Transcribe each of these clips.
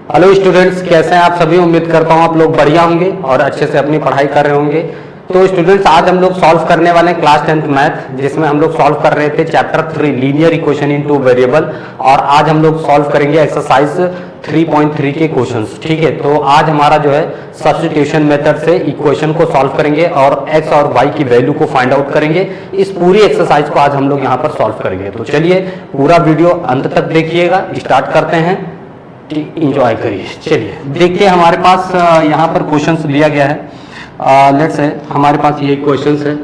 Hello students, कैसे हैं आप सभी। उम्मीद करता हूं आप लोग बढ़िया होंगे और अच्छे से अपनी पढ़ाई कर रहे होंगे। तो स्टूडेंट्स, आज हम लोग सॉल्व करने वाले हैं क्लास 10th मैथ, जिसमें हम लोग सॉल्व कर रहे थे chapter 3 linear equation in two variable. और आज हम लोग सॉल्व करेंगे एक्सरसाइज 3.3 के क्वेश्चंस। ठीक है, तो आज हमारा जो है सब्स्टिट्यूशन मेथड से इक्वेशन को सॉल्व करेंगे और एक्स और वाई की वैल्यू को फाइंड आउट करेंगे। इस पूरी एक्सरसाइज को आज हम लोग यहाँ पर सॉल्व करेंगे। तो चलिए पूरा वीडियो अंत तक देखिएगा। स्टार्ट करते हैं, इंजॉय करिए। चलिए देखते हैं, हमारे पास यहाँ पर क्वेश्चंस दिया गया है। लेट्स से हमारे पास ये क्वेश्चंस है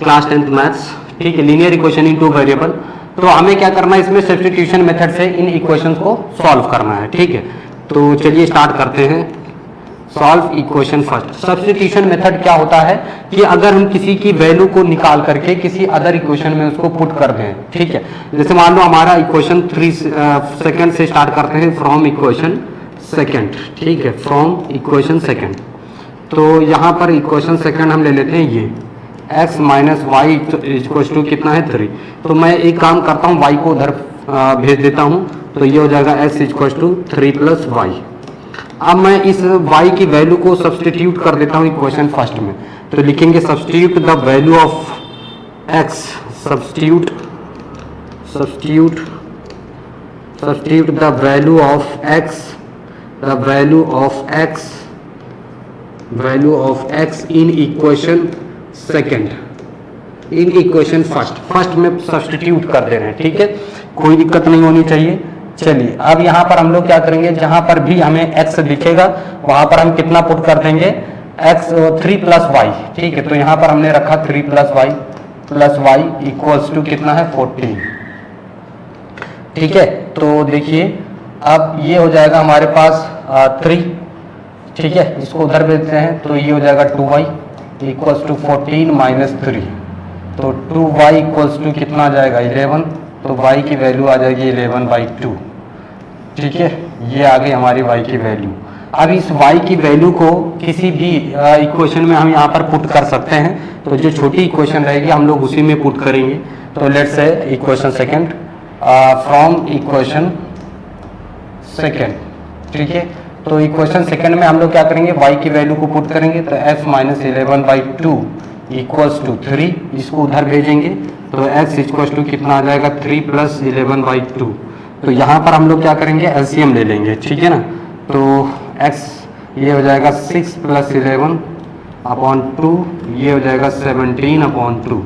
क्लास 10th मैथ्स। ठीक है, linear equation in two variable. तो हमें क्या करना है, इसमें सब्स्टिट्यूशन मेथड से इन इक्वेशंस को सॉल्व करना है। ठीक है, तो चलिए स्टार्ट करते हैं। Solve equation first. Substitution method क्या होता है कि अगर हम किसी की वैल्यू को निकाल करके किसी अदर इक्वेशन में उसको पुट कर दें। ठीक है, जैसे मान लो हमारा इक्वेशन 3 सेकंड से स्टार्ट करते हैं, फ्रॉम इक्वेशन सेकंड। ठीक है, फ्रॉम इक्वेशन सेकंड। तो यहाँ पर इक्वेशन सेकंड हम ले लेते हैं ये x minus y equal to कितना है 3। तो मैं एक काम करता हूँ, y को उधर भेज देता हूँ, तो ये हो जाएगा x equal to 3 plus y. अब मैं इस y की वैल्यू को सब्स्टिट्यूट कर देता हूँ इक्वेशन फर्स्ट में। तो लिखेंगे substitute the value of x, substitute the value of x, the value of x in equation second, in equation first में सब्स्टिट्यूट कर दे रहे हैं। ठीक है, कोई दिक्कत नहीं होनी चाहिए। चलिए अब यहाँ पर हम लोग क्या करेंगे, जहां पर भी हमें x दिखेगा वहां पर हम कितना पुट कर देंगे, x 3 प्लस वाई। ठीक है, तो यहाँ पर हमने रखा 3 प्लस वाई इक्वल्स टू कितना है 14। ठीक है, तो देखिए अब ये हो जाएगा हमारे पास 3। ठीक है, इसको उधर भेजते हैं, तो ये हो जाएगा 2y इक्वल्स टू 14 माइनस 3। तो 2y इक्वल्स टू कितना आ जाएगा 11। तो y की वैल्यू आ जाएगी 11/2। ठीक है, ये आ गई हमारी y की वैल्यू। अब इस y की वैल्यू को किसी भी इक्वेशन में हम यहाँ पर पुट कर सकते हैं। तो जो छोटी इक्वेशन रहेगी हम लोग उसी में पुट करेंगे। तो let's say equation second, from equation second. ठीक है, तो इक्वेशन सेकंड में हम लोग क्या करेंगे, y की वैल्यू को पुट करेंगे। तो x माइनस 11/2 इक्वल्स टू 3, इसको उधर भेजेंगे। तो x इक्वल्स टू कितना आ जाएगा 3 प्लस 11/2। तो यहाँ पर हम लोग क्या करेंगे, एलसीएम ले लेंगे। ठीक है ना, तो x ये हो जाएगा 6 प्लस 11/2, ये हो जाएगा 17/2।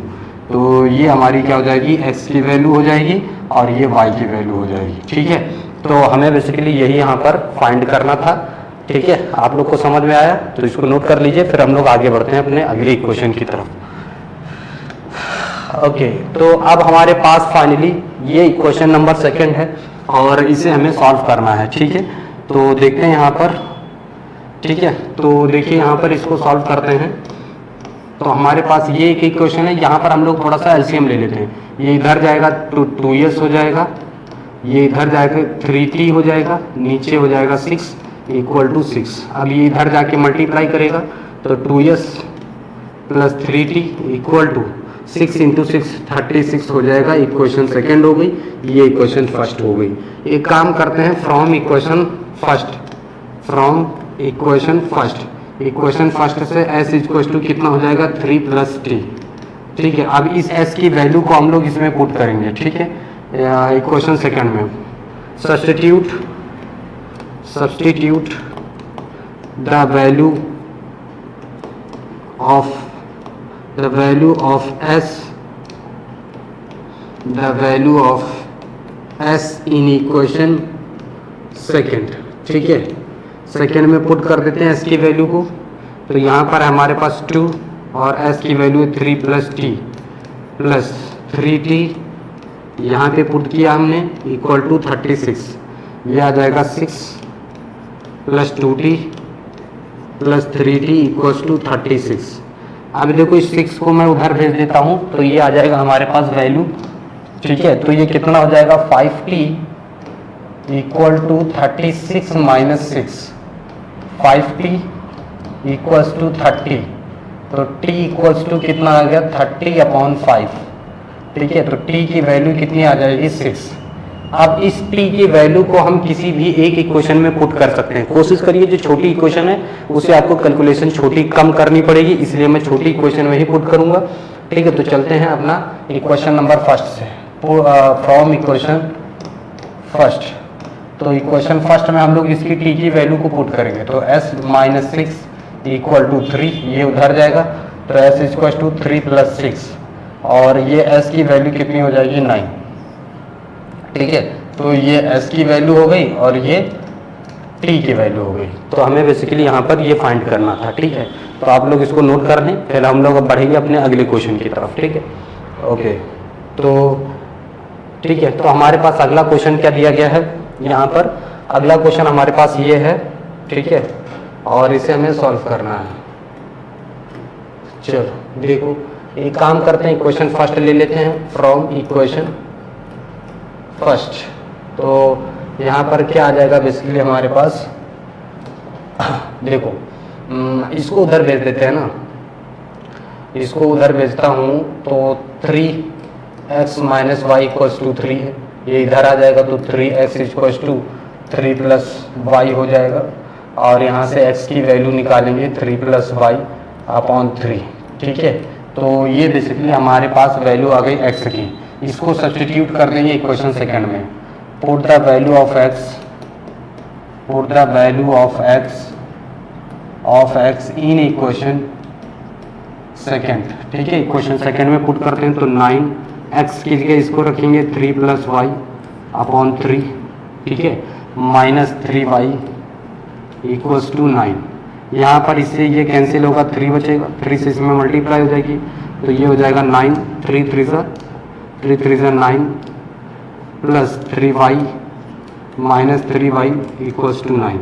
तो ये हमारी क्या हो जाएगी, x की वैल्यू हो जाएगी और ये y की वैल्यू हो जाएगी। ठीक है, तो हमें बेसिकली यही यहाँ पर फाइंड करना था। ठीक है, आप लोग को समझ में आया तो इसको नोट कर लीजिए, फिर हम लोग आगे बढ़ते हैं अपने अगले इक्वेशन की तरफ। ओके, तो अब हमारे पास फाइनली ये इक्वेशन नंबर सेकंड है और इसे हमें सॉल्व करना है। ठीक है, तो देखते हैं यहाँ पर। ठीक है, तो देखिए यहाँ पर इसको सॉल्व करते हैं। तो हमारे पास ये एक इक्वेशन है, यहाँ पर हम लोग थोड़ा सा एलसीएम ले लेते हैं। ये इधर जाएगा 2s हो जाएगा, ये इधर जाएगा 3t हो जाएगा, नीचे हो जाएगा 6 इक्वल टू 6। अब ये इधर जाके मल्टीप्लाई करेगा, तो 2s plus 3t equal to 6 into 6 36 हो जाएगा। इक्वेशन सेकेंड हो गई, ये इक्वेशन फर्स्ट हो गई। एक काम करते हैं, फ्रॉम इक्वेशन फर्स्ट से s इक्वल टू कितना हो जाएगा 3 प्लस t। ठीक है, अब इस s की वैल्यू को हम लोग इसमें पुट करेंगे। ठीक है, इक्वेशन सेकंड में substitute the value of s in equation second. ठीक है, सेकंड में पुट कर देते हैं s की वैल्यू को। तो यहाँ पर हमारे पास 2 और s की value 3 plus t plus 3t, यहाँ पे पुट किया हमने इक्वल टू 36। ये आ जाएगा 6 plus 2t plus 3t equals to 36। अब देखो इस 6 को मैं उधर भेज देता हूँ, तो ये आ जाएगा हमारे पास वैल्यू। ठीक है, तो ये कितना हो जाएगा 5t equal to 36 minus 6। 5t equals to 30, तो t इक्वल्स टू कितना आ गया 30/5। ठीक है, तो t की वैल्यू कितनी आ जाएगी 6। अब इस t की वैल्यू को हम किसी भी एक इक्वेशन में पुट कर सकते हैं। कोशिश करिए जो छोटी इक्वेशन है उसे आपको कैलकुलेशन छोटी कम करनी पड़ेगी, इसलिए मैं छोटी इक्वेशन में ही पुट करूंगा। ठीक है, तो चलते हैं अपना इक्वेशन नंबर फर्स्ट से, फ्रॉम इक्वेशन फर्स्ट। तो इक्वेशन फर्स्ट में हम लोग इसकी t की वैल्यू को पुट करेंगे, तो s माइनस 6 इक्वल टू 3, ये उधर जाएगा, तो s इक्वल टू 3 प्लस 6, और ये s की वैल्यू कितनी हो जाएगी 9। ठीक है, तो ये s की वैल्यू हो गई और ये t की वैल्यू हो गई। तो हमें बेसिकली यहाँ पर ये फाइंड करना था। ठीक है, तो आप लोग इसको नोट कर लें, फिर हम लोग अब बढ़ेंगे अपने अगले क्वेश्चन की तरफ। ठीक है, ओके, तो ठीक है, तो हमारे पास अगला क्वेश्चन क्या दिया गया है यहाँ पर। अगला क्वेश्चन हमारे पास ये है। ठीक है, और इसे हमें सॉल्व करना है। चलो देखो, एक काम करते हैं, इक्वेशन फर्स्ट ले लेते हैं, फ्रॉम इक्वेशन फर्स्ट। तो यहाँ पर क्या आ जाएगा बेसिकली हमारे पास, देखो इसको उधर भेज देते हैं ना, इसको उधर भेजता हूँ तो 3x minus y equals to 3 है, ये इधर आ जाएगा, तो 3x equals to 3 plus Y हो जाएगा, और यहाँ से x की वैल्यू निकालेंगे 3 प्लस वाई अपॉन 3। ठीक है, तो ये बेसिकली हमारे पास वैल्यू आ गई x की। इसको सब्स्टिट्यूट कर देंगे इक्वेशन सेकंड में, put the value of x in equation second. ठीक है, इक्वेशन सेकंड में पुट करते हैं, तो 9x की जगह इसको रखेंगे 3 प्लस वाई अपॉन 3। ठीक है, माइनस 3y इक्वल्स टू 9। यहाँ पर इससे ये कैंसिल होगा, 3 बचेगा, 3 से इसमें मल्टीप्लाई हो जाएगी, तो ये हो जाएगा 9, 3 3 ज़ा 9 plus 3y minus 3y equals to 9।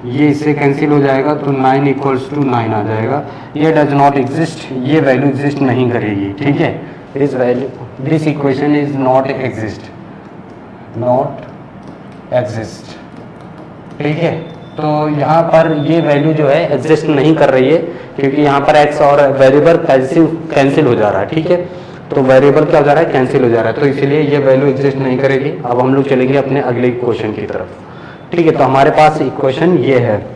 ये इससे कैंसिल हो जाएगा, तो 9 इक्वल्स टू 9 आ जाएगा। ये डज नॉट एग्जिस्ट, ये वैल्यू एग्जिस्ट नहीं करेगी। ठीक है, this value, this equation is not exist. ठीक है, तो यहाँ पर ये वैल्यू जो है एग्जिस्ट नहीं कर रही है, क्योंकि यहाँ पर x और वेरिएबल कैंसिल हो जा रहा है। ठीक है, तो वेरिएबल क्या हो जा रहा है, कैंसिल हो जा रहा है, तो इसीलिए ये वैल्यू एग्जिस्ट नहीं करेगी। अब हम लोग चलेंगे अपने अगले क्वेश्चन की तरफ। ठीक है, तो हमारे पास इक्वेशन ये है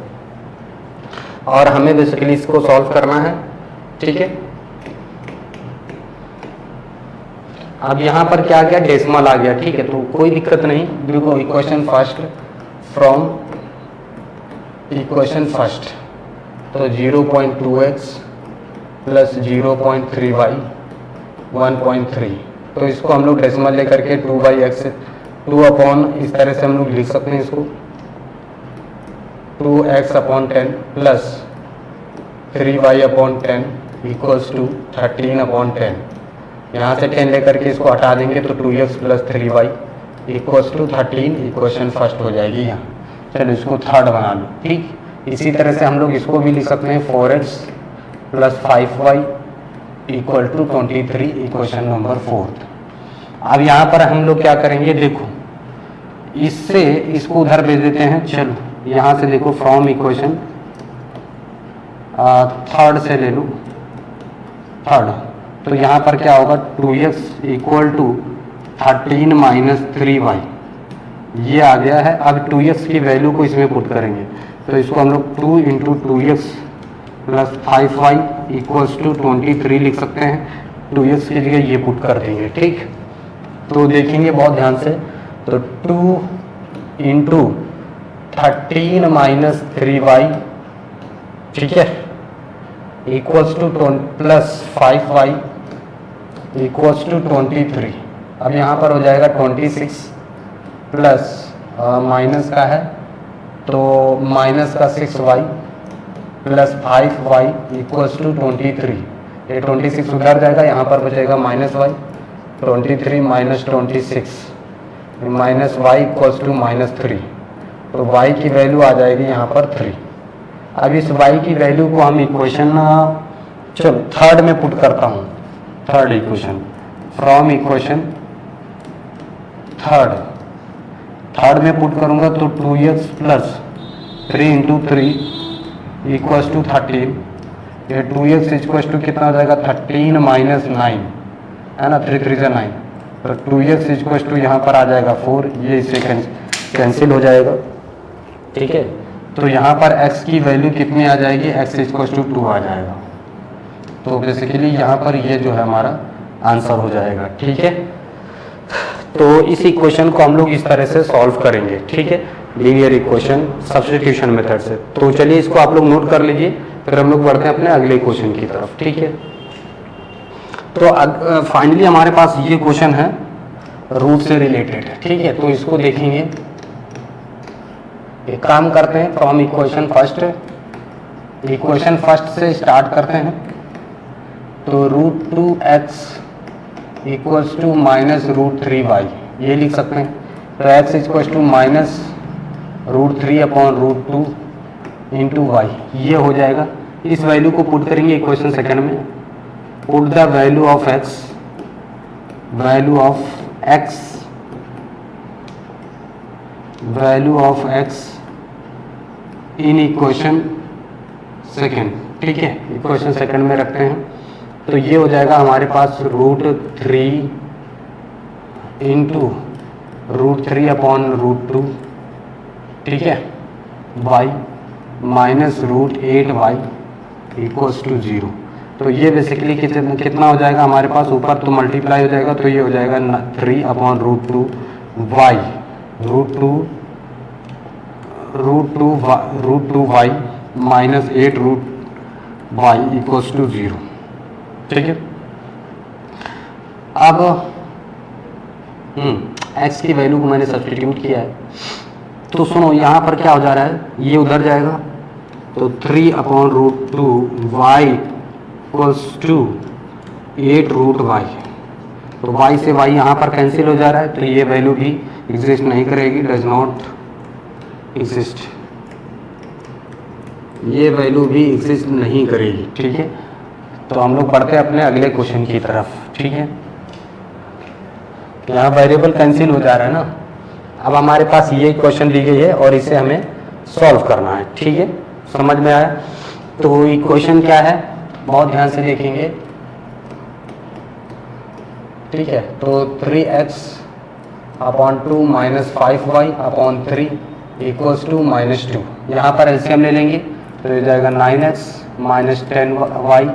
और हमें बेसिकली इसको सॉल्व करना है। ठीक है, अब यहाँ पर क्या गया, डेसिमल आ गया। ठीक है, तो कोई दिक्कत नहीं, देखो equation first, from equation first, तो 0.2x प्लस 0.3y 1.3, तो इसको हम लोग डेसिमल लेकर के 2/x 2 अपॉन, इस तरह से हम लोग लिख सकते हैं इसको, 2x upon 10 plus 3y upon 10 equals to 13 upon 10। यहाँ से 10 लेकर के इसको हटा देंगे, तो 2x plus 3y equals to 13, equation first हो जाएगी यहाँ। चलो इसको थर्ड बना लो। ठीक, इसी तरह से हम लोग इसको भी लिख सकते हैं, 4x plus 5y equal to 23, equation number fourth. अब यहाँ पर हम लोग क्या करेंगे, देखो इससे इसको उधर भेज देते हैं। चलो यहाँ से देखो, फ्रॉम इक्वेशन थर्ड से ले लो, थर्ड, तो यहाँ पर क्या होगा, 2x equal to 13 minus 3y, ये आ गया है। अब 2x की वैल्यू को इसमें पुट करेंगे, तो इसको हम लोग 2 into 2x plus 5y equals to 23 लिख सकते हैं। 2x की जगह ये पुट कर देंगे। ठीक, तो देखेंगे बहुत ध्यान से, तो 2 इंटू 13 माइनस 3y, ठीक है, equals to plus 5y equals to 23। अब यहाँ पर हो जाएगा 26 प्लस माइनस का है, तो माइनस का 6y plus 5y equals to 23। ये 26 उधर जाएगा, यहाँ पर बचेगा minus y, 23 minus 26 minus y equals to minus 3, तो y की वैल्यू आ जाएगी यहाँ पर 3। अब इस y की वैल्यू को हम इक्वेशन, चलो थर्ड में पुट करता हूँ, third equation, from equation third में पुट करूँगा, तो 2x plus 3 into 3 equals to 13, ये 2x इक्वल्स टू कितना हो जाएगा, 13 माइनस 9 है ना, 3 3 से 9, तो 2x इक्वल टू यहाँ पर आ जाएगा 4, ये इससे कैंसिल हो जाएगा, ठीक है। तो यहाँ पर x की वैल्यू कितनी आ जाएगी, x इक्वल टू 2 आ जाएगा। तो बेसिकली यहाँ पर ये जो है हमारा आंसर हो जाएगा, ठीक है। तो इस इक्वेशन को हम लोग इस तरह से सॉल्व करेंगे, ठीक है, लीनियर इक्वेशन सब्स्टिट्यूशन मेथड से। तो चलिए इसको आप लोग नोट कर लीजिए, फिर हम लोग बढ़ते हैं अपने अगले क्वेश्चन की तरफ, ठीक है। तो फाइनली हमारे पास ये क्वेश्चन है रूट से रिलेटेड, ठीक है। तो इसको देखेंगे, एक काम करते हैं, फ्रॉम इक्वेशन फर्स्ट से स्टार्ट करते हैं। तो √2x equals to minus √3y, ये लिख सकते हैं। तो x equals to minus √3/√2 into y, ये हो जाएगा। इस वैल्यू को पुट करेंगे इक्वेशन सेकंड में। Put the value of x in equation second, ठीक है, इक्वेशन सेकंड में रखते हैं। तो ये हो जाएगा हमारे पास √3 इंटू √3/√2, ठीक है, y minus √8y equals to 0। तो ये बेसिकली कितना हो जाएगा हमारे पास, ऊपर तो मल्टीप्लाई हो जाएगा, तो ये हो जाएगा 3/√2y √2y minus 8√y equals to 0, ठीक है। अब x की वैल्यू को मैंने सब्स्टिट्यूट किया है। तो सुनो यहाँ पर क्या हो जा रहा है, ये उधर जाएगा, तो 3/√2y इक्वल्स टू 8√y। तो y से y यहाँ पर कैंसिल हो जा रहा है, तो ये वैल्यू भी एग्जिस्ट नहीं करेगी, डज नॉट एग्जिस्ट, ये वैल्यू भी एग्जिस्ट नहीं करेगी, ठीक है। तो हम लोग बढ़ते हैं अपने अगले क्वेश्चन की तरफ, ठीक है। यहाँ वेरिएबल कैंसिल हो जा रहा है ना। अब हमारे पास ये क्वेश्चन दी गई है और इसे हमें सॉल्व करना है, ठीक है, समझ में आया। तो इक्वेशन क्या है, बहुत ध्यान से देखेंगे, ठीक है। तो 3x/2 minus 5y/3 equals to -2। यहाँ पर एलसीएम ले लेंगे, तो ये जाएगा 9x माइनस 10y,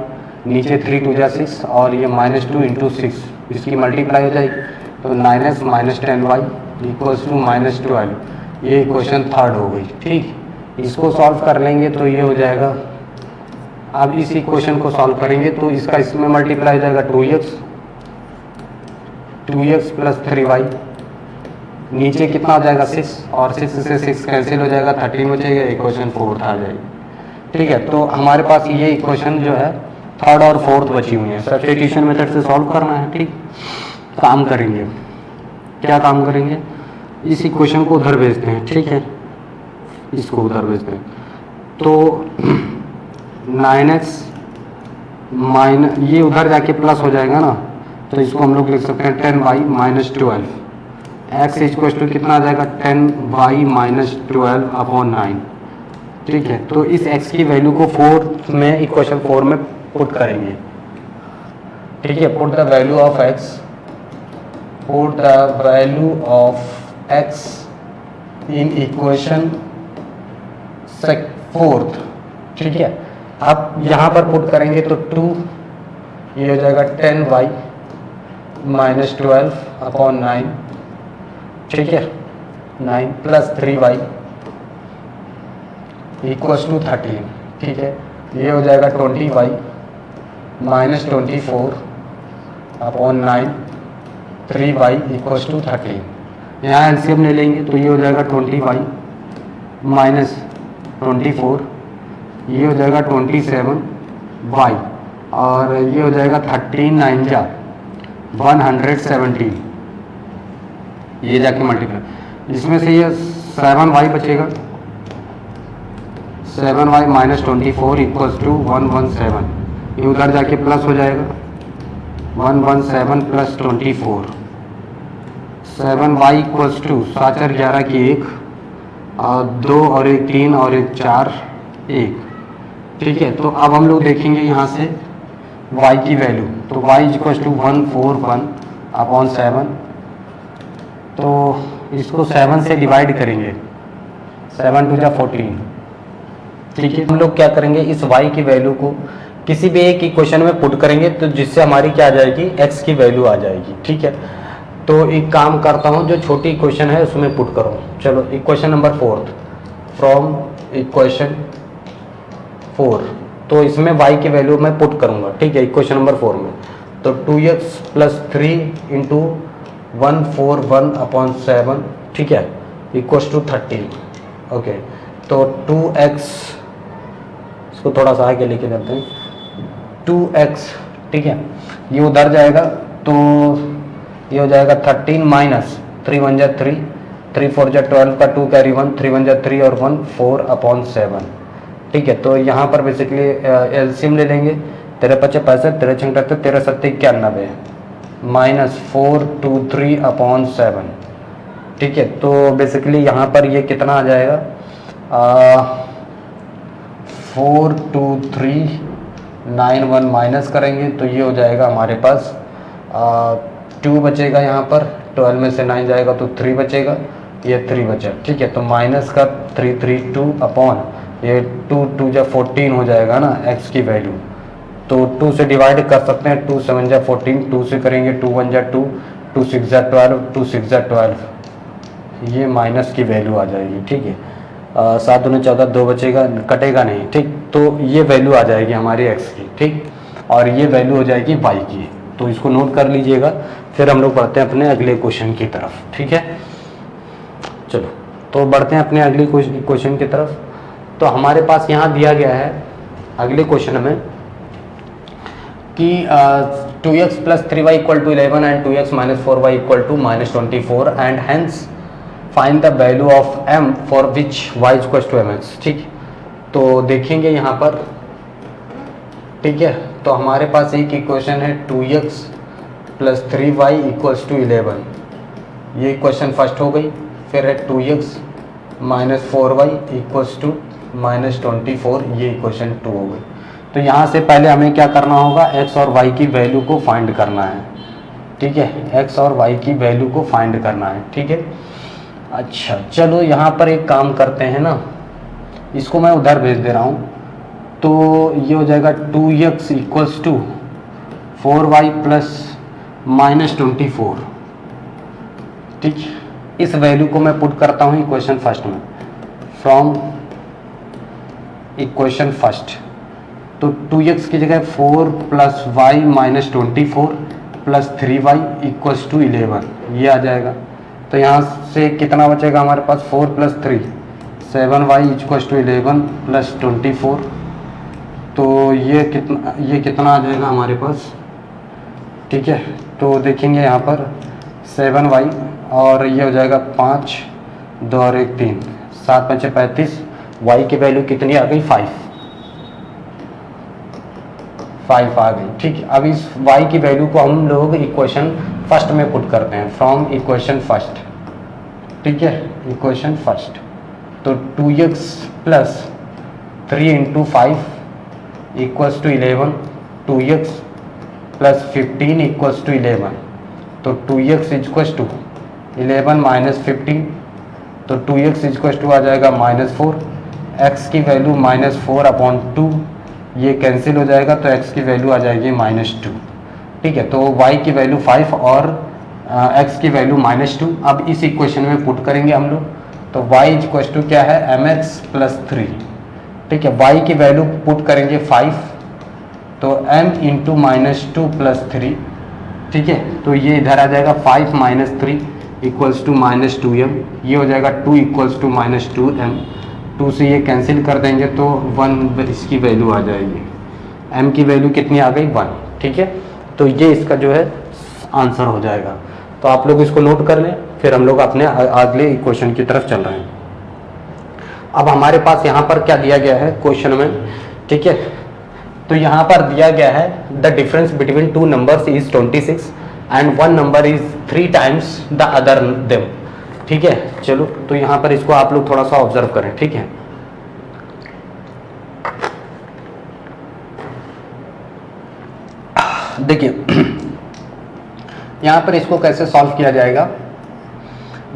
नीचे 3 2 जा 6, और ये -2 इंटू 6, इसकी मल्टीप्लाई हो जाएगी। तो 9x minus 10y equals to -12। ये इक्वेशन थर्ड हो गई, ठीक। इसको सॉल्व कर लेंगे तो ये हो जाएगा। अब इस इक्वेशन को सॉल्व करेंगे तो इसका इसमें मल्टीप्लाई हो जाएगा 2x प्लस 3y, नीचे कितना हो जाएगा 6, और 6 से 6 कैंसिल हो जाएगा, 13 बचेगा, इक्वेशन फोर्थ आ जाएगी, ठीक है। तो हमारे पास ये इक्वेशन जो है थर्ड और फोर्थ बची हुई है, सब्स्टिट्यूशन मेथड से सॉल्व करना है, ठीक। काम करेंगे, क्या काम करेंगे, इस इक्वेशन को उधर भेजते हैं, ठीक है, इसको उधर भेजते हैं। तो 9x माइनस, ये उधर जाके प्लस हो जाएगा ना, तो इसको हम लोग लिख सकते हैं 10y minus 12। x equal to कितना आ जाएगा, 10y माइनस 12/9, ठीक है। तो इस x की वैल्यू को फोर्थ में, इक्वेशन 4 में पुट करेंगे, ठीक है। Put the value of x in equation fourth, ठीक है। अब यहाँ पर पुट करेंगे तो 2, ये हो जाएगा 10y माइनस 12/9, ठीक है, 9 प्लस 3y इक्वल्स टू 13, ठीक है। ये हो जाएगा 20y minus 24/9, 3y equals to 13। यहाँ एलसीएम ले लेंगे तो ये हो जाएगा 20y माइनस 24, ये हो जाएगा 27y, और ये हो जाएगा 13 9 जा 117, ये जाके मल्टीप्लाई, इसमें से ये 7y बचेगा, 7y माइनस 24 इक्वल्स टू 117, ये उधर जाके प्लस हो जाएगा, 117 प्लस 24, 7y इक्वल्स टू 7 4 11 की 1, और 2 और 1 3 और 1 4 1, ठीक है। तो अब हम लोग देखेंगे यहाँ से y की वैल्यू, तो y इक्वल्स टू 141 अपॉन 7, तो इसको 7 से डिवाइड करेंगे, 7 टू जा 14। ठीक है, हम लोग क्या करेंगे, इस y की वैल्यू को किसी भी एक इक्वेशन में पुट करेंगे, तो जिससे हमारी क्या आ जाएगी, x की वैल्यू आ जाएगी। ठीक है, तो एक काम करता हूँ, जो छोटी इक्वेशन है उसमें पुट करो। चलो इक्वेशन नंबर 4, फ्रॉम इक्वेशन 4, तो इसमें y की वैल्यू मैं पुट करूँगा। ठीक है, इक्वेशन नंबर 4 में, तो 2x प्लस 3 इंटू 141 अपॉन 7, ठीक है, इक्वल्स टू 13। ओके, तो 2x, इसको थोड़ा सा आगे लेके जाते हैं, 2x, ठीक है, ये उधर जाएगा, तो ये हो जाएगा 13 माइनस 3 1 जा 3, 3 4 जा 12 का 2 कैरी 1, 3 1 जा 3 और 1 4 अपॉन 7। ठीक है, तो यहाँ पर बेसिकली एलसीएम ले लेंगे, 13 5 65, 13 6 78, 13 7 91, माइनस 4 2 3 अपॉन 7। ठीक है, तो बेसिकली यहाँ पर ये कितना आ जाएगा, 4 2 3 9 1 माइनस करेंगे, तो ये हो जाएगा हमारे पास 2 बचेगा, यहाँ पर 12 में से 9 जाएगा तो 3 बचेगा, ये 3 बचा। ठीक है, तो माइनस का 3 3 2 अपॉन ये 2 2 जा 14 हो जाएगा ना x की वैल्यू, तो 2 से डिवाइड कर सकते हैं, 2 7 जा 14, 2 से करेंगे 2 1 जा 2, 2 6 जा 12, 2 6 जा 12, ये माइनस की वैल्यू आ जाएगी। ठीक है, 7 दूनी 14, 2 बचेगा, कटेगा नहीं। ठीक, तो ये वैल्यू आ जाएगी हमारी x की। ठीक, और ये वैल्यू हो जाएगी y की, तो इसको नोट कर लीजिएगा। फिर हम लोग बढ़ते हैं अपने अगले क्वेश्चन की तरफ। ठीक है, चलो तो बढ़ते हैं अपने अगले क्वेश्चन की तरफ। तो हमारे पास यहाँ दिया गया है अगले क्वेश्चन में कि 2x plus 3y equal to 11 and 2x minus 4y equal to minus 24 and hence find the value of m for which y equal to mx। ठीक, तो देखेंगे यहाँ पर। ठीक है, तो हमारे पास एक इक्वेशन है 2x plus 3y equals to 11, ये इक्वेशन फर्स्ट हो गई। फिर है 2x minus 4y equals to minus 24, ये इक्वेशन 2 हो गई। तो यहाँ से पहले हमें क्या करना होगा, x और y की वैल्यू को फाइंड करना है। ठीक है, x और y की वैल्यू को फाइंड करना है। ठीक है, अच्छा चलो यहाँ पर एक काम करते हैं ना, इसको मैं उधर भेज दे रहा हूँ, तो ये हो जाएगा 2x equals to 4y plus minus 24। ठीक, इस वैल्यू को मैं पुट करता हूँ इक्वेशन फर्स्ट में, फ्रॉम इक्वेशन फर्स्ट, तो 2x की जगह 4 plus y minus 24 plus 3y equals to 11, ये आ जाएगा। तो यहाँ से कितना बचेगा हमारे पास, 4 plus 3 7y equals to 11 plus 24, तो ये कितना आ जाएगा हमारे पास। ठीक है, तो देखेंगे यहाँ पर 7y और ये हो जाएगा 5 2 और 1 3, 7 5 35, y की वैल्यू कितनी आ गई, 5 आ गई। ठीक, अब इस y की वैल्यू को हम लोग इक्वेशन फर्स्ट में पुट करते हैं, फ्रॉम इक्वेशन फर्स्ट। ठीक है, इक्वेशन फर्स्ट, तो 2x plus 3 into 5 equals to 11, 2x plus 15 equals to 11, तो 2x इक्वल्स टू 11 माइनस 15, तो 2x इक्वल्स टू आ जाएगा -4, x की वैल्यू -4 अपॉन 2, ये कैंसिल हो जाएगा, तो x की वैल्यू आ जाएगी -2। ठीक है, तो y की वैल्यू 5 और x की वैल्यू -2। अब इस इक्वेशन में पुट करेंगे हम लोग, तो y इक्वल्स टू क्या है, mx प्लस 3। ठीक है, y की वैल्यू पुट करेंगे 5, तो m इंटू -2 प्लस 3। ठीक है, तो ये इधर आ जाएगा 5 माइनस 3 इक्वल्स टू -2m, ये हो जाएगा 2 इक्वल्स टू -2m, 2 से ये कैंसिल कर देंगे तो 1 इसकी वैल्यू आ जाएगी, m की वैल्यू कितनी आ गई, 1। ठीक है, तो ये इसका जो है आंसर हो जाएगा। तो आप लोग इसको नोट कर लें, फिर हम लोग अपने अगले इक्वेशन की तरफ चल रहे हैं। अब हमारे पास यहाँ पर क्या दिया गया है क्वेश्चन में। ठीक है, तो यहाँ पर दिया गया है the difference between 2 numbers is 26 and 1 number is 3 times the other them. ठीक है, चलो तो यहाँ पर इसको आप लोग थोड़ा सा ऑब्जर्व करें। ठीक है, देखिए यहाँ पर इसको कैसे सॉल्व किया जाएगा,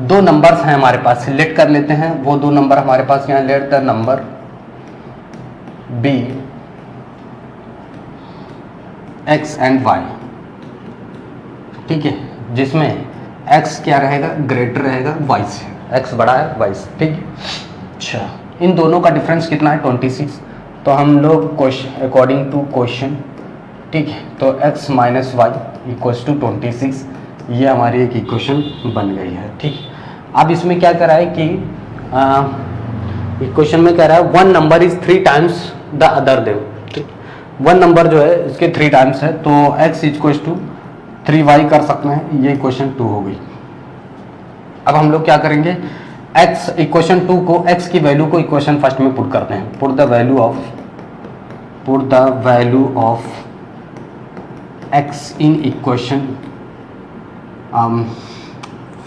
दो नंबर्स हैं हमारे पास, सिलेक्ट कर लेते हैं वो दो नंबर हमारे पास यहाँ, let the number be x and y, ठीक है, जिसमें x क्या रहेगा, ग्रेटर रहेगा y से, x बड़ा है y से, ठीक है। अच्छा, इन दोनों का डिफरेंस कितना है 26, तो हम लोग क्वेश्चन अकॉर्डिंग टू क्वेश्चन, ठीक है, तो x minus y equals to 26, ये हमारी एक इक्वेशन बन गई है, ठीक। अब इसमें क्या करा है कि इक्वेशन में कह रहा है one number is 3 times the other them, ठीक, वन नंबर जो है इसके 3 टाइम्स है, तो x इक्वल्स टू 3y कर सकते हैं, ये इक्वेशन 2 हो गई। अब हम लोग क्या करेंगे, x इक्वेशन 2 को, x की वैल्यू को इक्वेशन फर्स्ट में पुट करते हैं, put the value of x in equation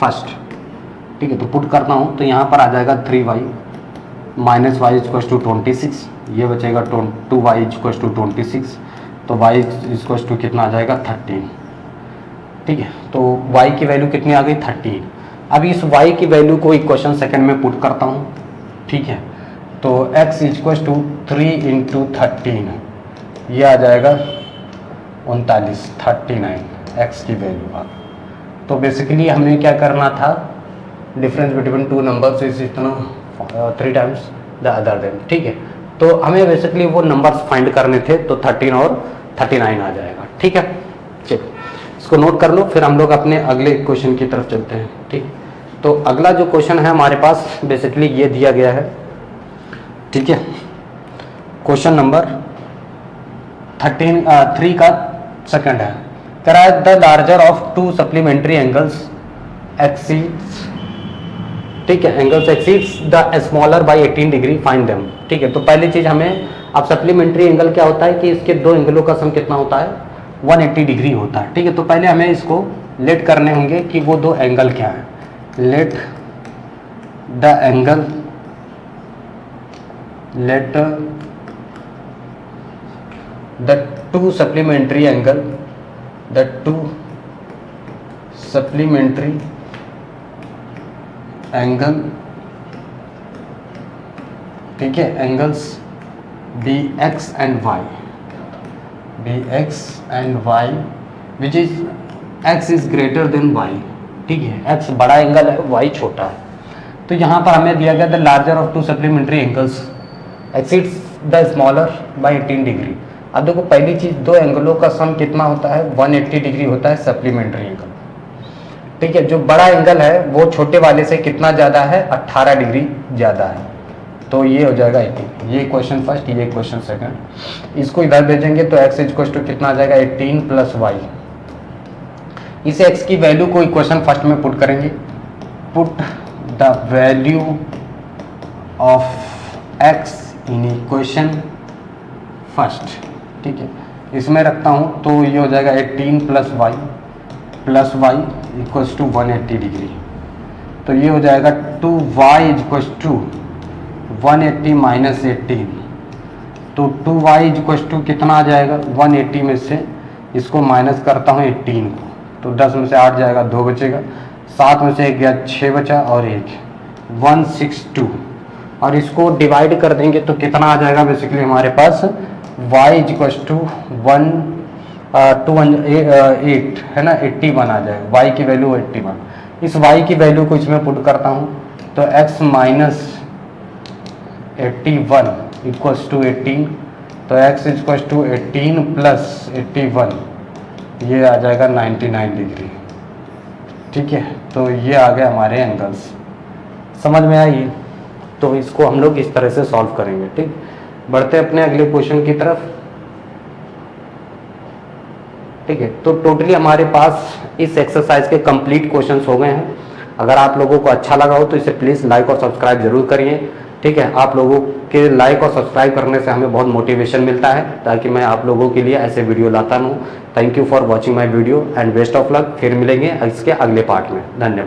first, ठीक है, तो पुट करता हूँ, तो यहाँ पर आ जाएगा 3y minus y equals to 26, ये बचेगा 2y इक्वल्स टू 26, तो y इक्वल्स टू कितना आ जाएगा 13, ठीक है, तो y की वैल्यू कितनी आ गई 13। अब इस y की वैल्यू को इक्वेशन सेकंड में पुट करता हूँ, ठीक है, तो x इक्वल्स टू 3 इंटू 13, ये आ जाएगा 39, 39 x की वैल्यू आ। तो बेसिकली हमें क्या करना था, difference between two numbers is इतना 3 टाइम्स द अदर देम, ठीक है, तो हमें बेसिकली वो नंबर्स फाइंड करने थे, तो 13 और 39 आ जाएगा, ठीक है। चलिए इसको नोट कर लो, फिर हम लोग अपने अगले क्वेश्चन की तरफ चलते हैं, ठीक। तो अगला जो क्वेश्चन है हमारे पास बेसिकली ये दिया गया है, ठीक है, क्वेश्चन नंबर 3 का सेकंड है, कह रहा है the larger of 2 supplementary angles exceeds, ठीक है, angles exceeds the smaller by 18 degree, find them, ठीक है। तो पहली चीज हमें, अब सप्लीमेंट्री एंगल क्या होता है कि इसके दो एंगलों का सम कितना होता है 180 डिग्री होता है, ठीक है। तो पहले हमें इसको लेट करने होंगे कि वो दो एंगल क्या है, let the angle, let the 2 supplementary angle, the 2 supplementary angle, ठीक है, angles bx and y, bx and y which is x is greater than y, ठीक है, x बड़ा एंगल है, y छोटा है। तो यहाँ पर हमें दिया गया the larger of 2 supplementary angles exceeds the smaller by 18 degree. अब देखो पहली चीज, दो एंगलों का सम कितना होता है 180 डिग्री होता है सप्लीमेंट्री एंगल, ठीक है। जो बड़ा एंगल है वो छोटे वाले से कितना ज़्यादा है 18 डिग्री ज़्यादा है, तो ये हो जाएगा 18, ये क्वेश्चन फर्स्ट, ये क्वेश्चन सेकंड। इसको इधर भेजेंगे तो x इक्वल टू कितना आ जाएगा 18 प्लस वाई, इस x की वैल्यू को इक्वेशन फर्स्ट में पुट करेंगे, put the value of x in equation first, ठीक है, इसमें रखता हूँ तो ये हो जाएगा 18 plus y equals to 180 degree, तो ये हो जाएगा 2y इक्वल्स टू 180 माइनस 18, तो 2y इक्वल्स टू कितना आ जाएगा 180 में से इसको माइनस करता हूँ 18 को, तो 10 में से 8 जाएगा, 2 बचेगा, 7 में से 1 गया 6 बचा और 1 162, और इसको डिवाइड कर देंगे तो कितना आ जाएगा बेसिकली हमारे पास y इक्वल्स टू 8 है ना, 81 आ जाएगा, y की वैल्यू 81। इस y की वैल्यू को इसमें पुट करता हूँ तो x माइनस 81 इक्वल्स टू 18, तो x इक्वल्स टू 18 प्लस 81, ये आ जाएगा 99 डिग्री, ठीक है। तो ये आ गए हमारे एंगल्स, समझ में आई। तो इसको हम लोग इस तरह से सॉल्व करेंगे, ठीक। बढ़ते अपने अगले क्वेश्चन की तरफ, ठीक है। तो टोटली हमारे पास इस एक्सरसाइज के कंप्लीट क्वेश्चंस हो गए हैं। अगर आप लोगों को अच्छा लगा हो तो इसे प्लीज़ लाइक और सब्सक्राइब जरूर करिए, ठीक है। आप लोगों के लाइक और सब्सक्राइब करने से हमें बहुत मोटिवेशन मिलता है ताकि मैं आप लोगों के लिए ऐसे वीडियो लाता रहूँ। Thank you for watching my video and best of luck. फिर मिलेंगे इसके अगले पार्ट में। धन्यवाद।